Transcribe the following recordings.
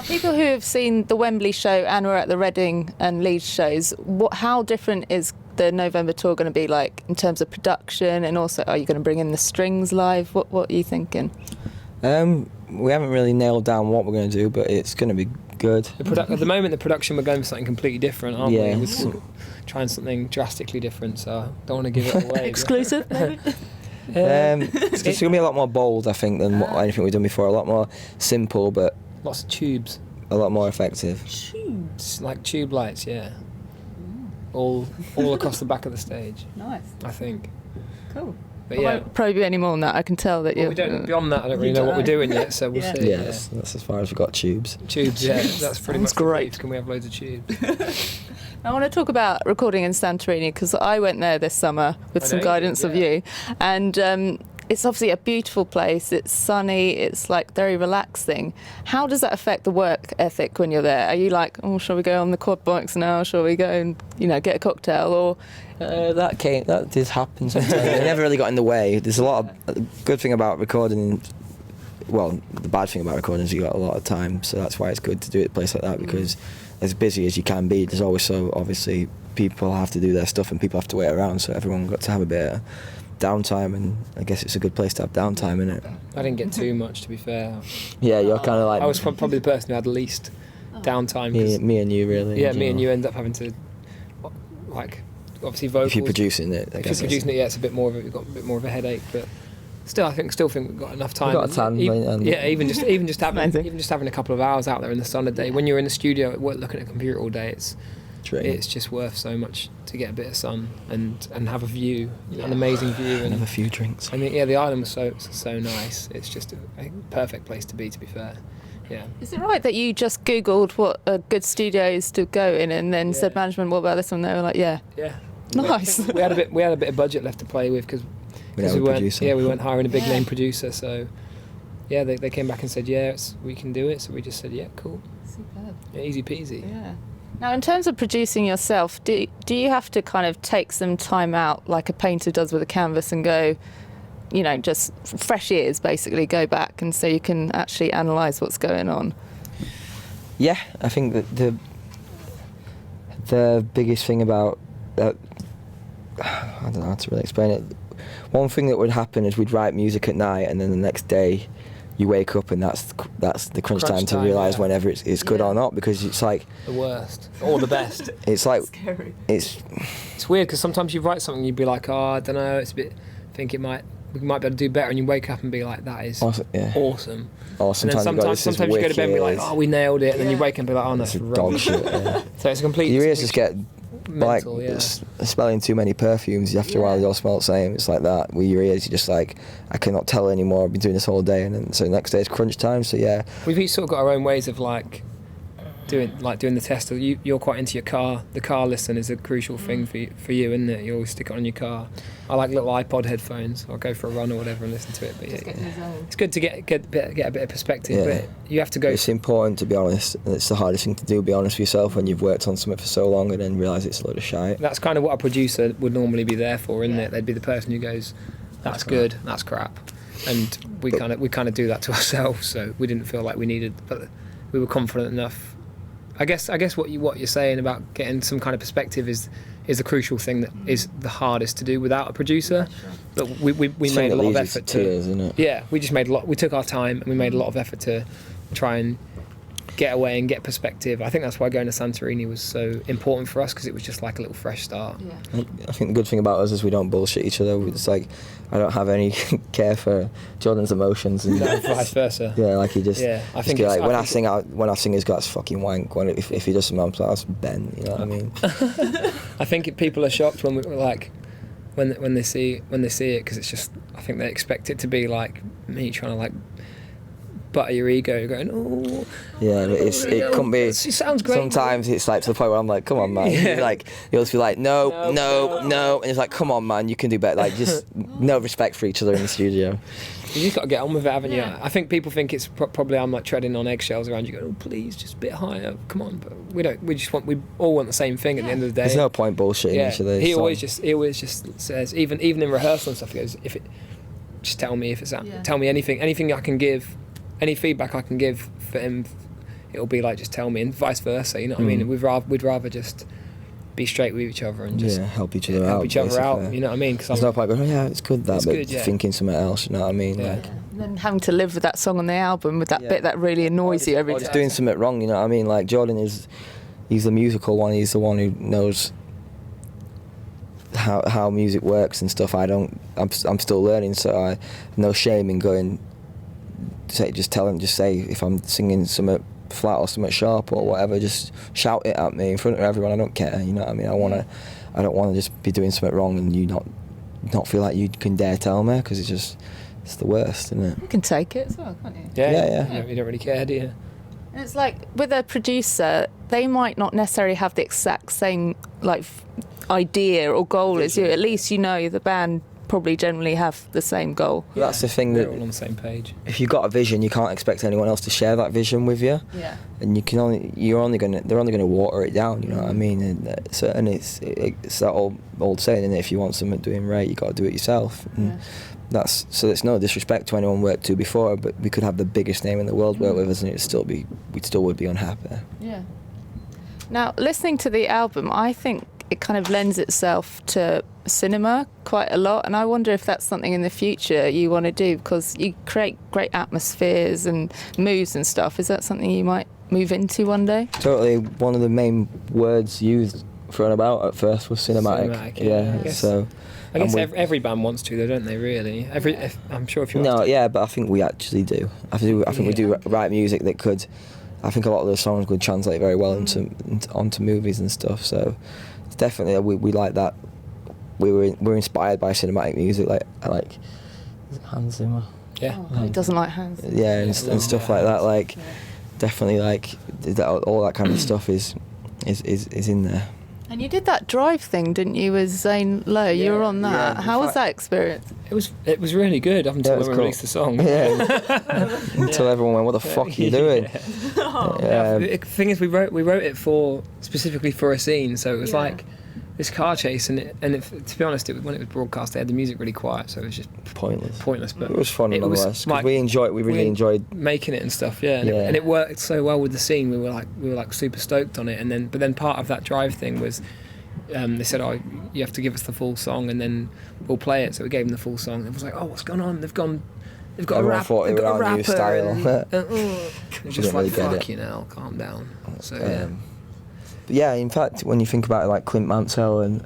Now, people who have seen the Wembley show and were at the Reading and Leeds shows, how different is the November tour going to be like in terms of production, and also are you going to bring in the strings live? What are you thinking? We haven't really nailed down what we're going to do, but it's going to be good. At the moment, the production, we're going for something completely different, aren't Yeah. we? We're trying something drastically different, so I don't want to give it away. Exclusive, maybe? It's going to be a lot more bold, I think, than anything we've done before. A lot more simple, but Lots of tubes. a lot more effective. Tubes. Like tube lights, yeah. All across the back of the stage. Nice. I think. Cool. But I yeah. won't probe you any more than that. I can tell that Well, beyond that, I don't really know what we're doing yet, so we'll see. Yeah, that's as far as we've got tubes. Tubes, yeah, that's pretty much great. Can we have loads of tubes? I want to talk about recording in Santorini because I went there this summer with some guidance of you, and it's obviously a beautiful place. It's sunny. It's like very relaxing. How does that affect the work ethic when you're there? Are you like, oh, shall we go on the quad bikes now? Shall we go and get a cocktail? Or That did happen sometimes. It never really got in the way. There's a lot of good thing about recording. Well, the bad thing about recording is you got a lot of time, so that's why it's good to do it at a place like that, because as busy as you can be, there's always obviously people have to do their stuff and people have to wait around, so everyone got to have a bit of downtime, and I guess it's a good place to have downtime, isn't it? I didn't get too much, to be fair. Yeah, you're kind of like... I was probably the person who had the least downtime. Me and you, really. Yeah, me and you end up having to, like, obviously vocals. If you're producing it, If you're producing it, yeah, it's you've got a bit more of a headache, but still, I think we've got enough time. We've got a tan. Even just having a couple of hours out there in the sun a day. When you're in the studio at work looking at a computer all day, it's just worth so much to get a bit of sun and have a view, an amazing view, and have a few drinks. I mean, the island was so nice. It's just a perfect place to be fair. Yeah. is it right that you just Googled what a good studio is to go in, and then said management, what about this one? They were like, yeah. Nice. We had a bit of budget left to play with because we weren't hiring a big name producer, so yeah, they came back and said, we can do it, so we just said, yeah, cool. Superb. Yeah, easy peasy. Yeah. Now, in terms of producing yourself, do you have to kind of take some time out like a painter does with a canvas and go, just fresh ears basically, go back and so you can actually analyse what's going on? Yeah, I think that the biggest thing about that, I don't know how to really explain it. One thing that would happen is we'd write music at night, and then the next day you wake up and that's the crunch time to realise whenever it's good or not, because it's like the worst or the best. It's like scary. It's weird because sometimes you write something, you'd be like, oh, I don't know, it's a bit. I think we might be able to do better, and you wake up and be like, that is awesome. Or sometimes you go to bed and be like, oh, we nailed it, and then you wake up and be like, oh, no, that's dog shit. Yeah. So it's a complete. Your ears just get mental, like smelling too many perfumes. After a while, they all smell the same. It's like that. With your ears, you're just like, I cannot tell anymore. I've been doing this all day, and then so the next day it's crunch time. So yeah, we've each sort of got our own ways of doing the test. You're quite into your car. The car listen is a crucial thing for you, isn't it? You always stick it on your car. I like little iPod headphones. I'll go for a run or whatever and listen to it. But it's good to get a bit of perspective. Yeah. But you have to go. It's important to be honest. And it's the hardest thing to do. Be honest with yourself when you've worked on something for so long and then realise it's a load of shite. That's kind of what a producer would normally be there for, isn't it? They'd be the person who goes, "That's good. That's crap," and we kind of do that to ourselves. So we didn't feel like we needed, but we were confident enough. I guess what you're saying about getting some kind of perspective is a crucial thing that is the hardest to do without a producer. But we made a lot of effort to tears, isn't it? Yeah, we just made a lot. We took our time and we made a lot of effort to try and get away and get perspective. I think that's why going to Santorini was so important for us, because it was just like a little fresh start. Yeah. I think the good thing about us is we don't bullshit each other. It's like I don't have any care for Jordan's emotions, and vice versa. Yeah, like he just. Yeah, I think like when I sing, he's got his fucking wank. If he does something, I'm like, that's Ben. You know what I mean? I think people are shocked when we like when they see it, because it's just, I think they expect it to be like me trying to like butter your ego, going, oh. Yeah, but it couldn't be. It sounds great. Sometimes it's like to the point where I'm like, come on, man. Yeah. Like you'll just be like, no, and it's like, come on, man, you can do better. Like just no respect for each other in the studio. You just got to get on with it, haven't you? I think people think it's probably I'm like treading on eggshells around you, going, oh please, just a bit higher, come on. But we don't. We all want the same thing at the end of the day. There's no point bullshitting each other. He always just says, even in rehearsal and stuff, he goes, just tell me if it's that. Tell me anything I can give. Any feedback I can give for him it'll be like, just tell me, and vice versa. You know what I mean? We'd rather just be straight with each other and just help each other out. Help each other out. You know what I mean? Because there's no point going, it's good that, but good, thinking something else. You know what I mean? Yeah. Like, And then having to live with that song on the album with that bit that really annoys you every or time. just doing something wrong. You know what I mean? Like Jordan he's the musical one. He's the one who knows how music works and stuff. I'm still learning, so I have no shame in going. Just say if I'm singing something flat or something sharp or whatever, just shout it at me in front of everyone. I don't care. You know what I mean? I don't want to just be doing something wrong and you not feel like you can dare tell me, because it's the worst, isn't it? You can take it as well, can't you? Yeah. You don't really care, do you? And it's like with a producer, they might not necessarily have the exact same like idea or goal as you. At least you know the band probably generally have the same goal. That's the thing, We're that all on the same page. if you've got a vision, you can't expect anyone else to share that vision with you. Yeah. And they're only gonna water it down. You know what I mean? And it's that old saying, and if you want something doing right, you got to do it yourself. And it's no disrespect to anyone worked to before, but we could have the biggest name in the world work with us, and we'd still would be unhappy. Yeah. Now, listening to the album, I think it kind of lends itself to cinema quite a lot, and I wonder if that's something in the future you want to do, because you create great atmospheres and moods and stuff. Is that something you might move into one day? Totally. One of the main words used thrown about at first was cinematic. I guess every band wants to, though, don't they? Really, I'm sure if you but I think we actually do. I think we do write music that could. I think a lot of those songs could translate very well onto movies and stuff. So it's definitely we like that. We're inspired by cinematic music, like Hans Zimmer. Yeah. Who doesn't like Hans? Yeah, and stuff like that. Like definitely, like all that kind of stuff is in there. And you did that drive thing, didn't you, with Zane Lowe? You were on that. Yeah, How was that experience? It was really good up until we released the song. Yeah. Until everyone went, "What the fuck are you doing?" The thing is, we wrote it specifically for a scene, so it was like this car chase, and to be honest, when it was broadcast, they had the music really quiet, so it was just pointless. But it was fun nonetheless, because we really enjoyed making it and stuff. Yeah, and it worked so well with the scene. We were like super stoked on it, but then part of that drive thing was they said, "Oh, you have to give us the full song, and then we'll play it." So we gave them the full song. It was like, "Oh, what's going on? They've got a rap. They've got a rapper." New style. It's just like, fucking hell, calm down. So But yeah, in fact, when you think about it, like Clint Mansell and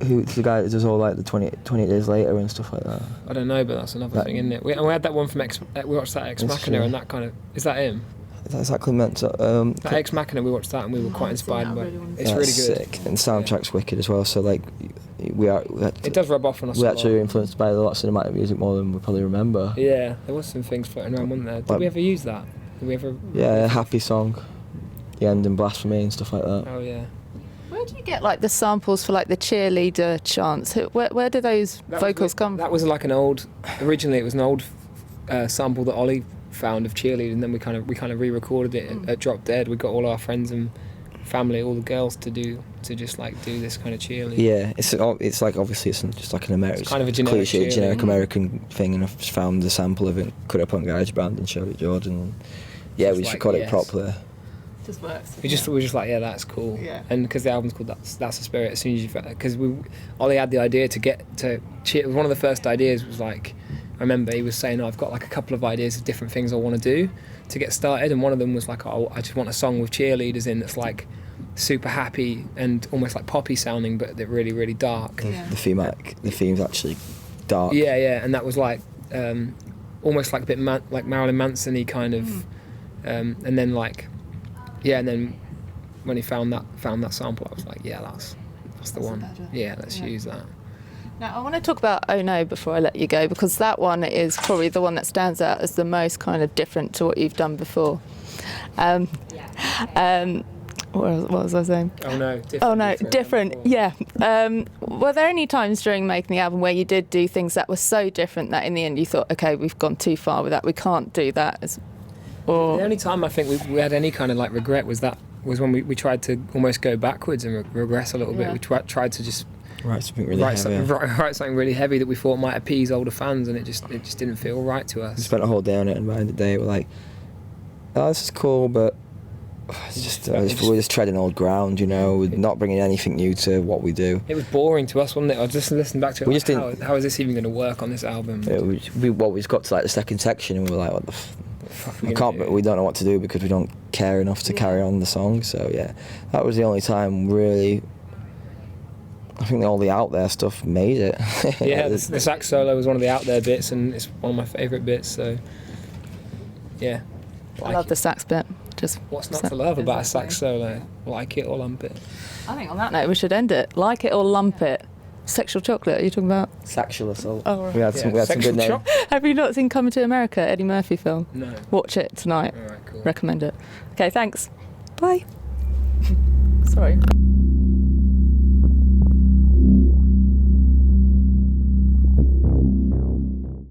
who's the guy that does all like the 20 Days Later and stuff like that. I don't know, but that's another thing, isn't it? We had that one from we watched that Ex Machina, and that kind of, is that him? Is that Clint Mansell? That Ex Machina, we watched that and we were quite inspired by it. It's really good. Sick. And the soundtrack's wicked as well. So like, it does rub off on us. We're actually influenced by a lot of cinematic music more than we probably remember. Yeah, there was some things floating around, wasn't there? Did we ever use that? Did we ever? Yeah, Happy Song. The End and Blasphemy and stuff like that. Oh yeah. Where do you get like the samples for like the cheerleader chants? Where do those vocals come from? That was like originally it was an old sample that Ollie found of Cheerleader, and then we kind of re-recorded it at Drop Dead. We got all our friends and family, all the girls to just like do this kind of cheerleader. Yeah, it's like obviously it's just like an American, it's kind of a generic cliche, generic American thing, and I just found the sample of it, cut it up on GarageBand and showed it Jordan. And we just recorded it properly. Just works. We were just like, yeah, that's cool. Yeah. And because the album's called That's the Spirit. As soon as because Ollie had the idea to get to cheer. One of the first ideas was like, I remember he was saying, I've got like a couple of ideas of different things I want to do to get started, and one of them was like, I just want a song with cheerleaders in that's like super happy and almost like poppy sounding, but they're really, really dark. The theme's actually dark. Yeah, and that was like almost like a bit like Marilyn Manson-y kind of, and then like. Yeah, and then when he found that sample, I was like, yeah, that's the one. Yeah, let's use that. Now, I want to talk about Oh No before I let you go, because that one is probably the one that stands out as the most kind of different to what you've done before. What was I saying? Different. Yeah. Were there any times during making the album where you did do things that were so different that in the end you thought, okay, we've gone too far with that, we can't do that? The only time I think we had any kind of like regret was when we tried to almost go backwards and regress a little bit. We tried to just write something really heavy. Write something really heavy that we thought might appease older fans, and it just didn't feel right to us. We spent a whole day on it, and by the end of the day we're like, oh, this is cool, but it's just we're just treading old ground, you know. We're not bringing anything new to what we do. It was boring to us, wasn't it? I just listened back to it. We like, just didn't. How is this even going to work on this album? We just got to like the second section and we were like, what the Fuck, we can't. We don't know what to do because we don't care enough to carry on the song. So yeah, that was the only time really. I think all the out there stuff made it. Yeah, the sax solo was one of the out there bits, and it's one of my favourite bits. So yeah, I love the sax bit. Just what's not to love about a sax solo? Like it or lump it. I think on that note we should end it. Like it or lump it. Sexual Chocolate. Are you talking about? Sexual Assault. Oh, right. We had some good names. Have you not seen Coming to America, Eddie Murphy film? No. Watch it tonight. All right, cool. Recommend it. Okay, thanks. Bye. Sorry.